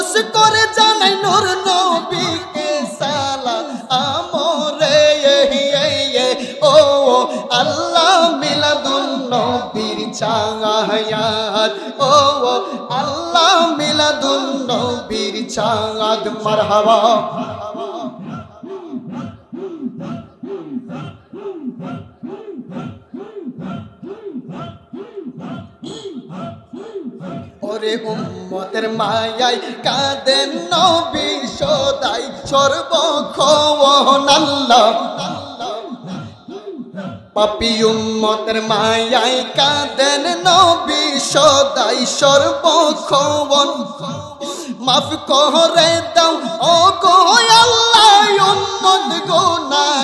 উরুস করে জানাই নূর নবীকে সালাম আমরে ও আল্লাহ মিলাদুন নবীর চাঁদ ও আল্লাহ মিলাদুন নবীর চাঁদ মারহাবা ওরে উম্মতের মায়ায় কাঁদেন নবী সদাই সর্বক্ষণ আল্লাহ পাপী উম্মতের মায়ায় কাঁদেন নবী সদাই সর্বক্ষণ মাফ করে দাও ও গো আল্লাহ উম্মত গুনাহ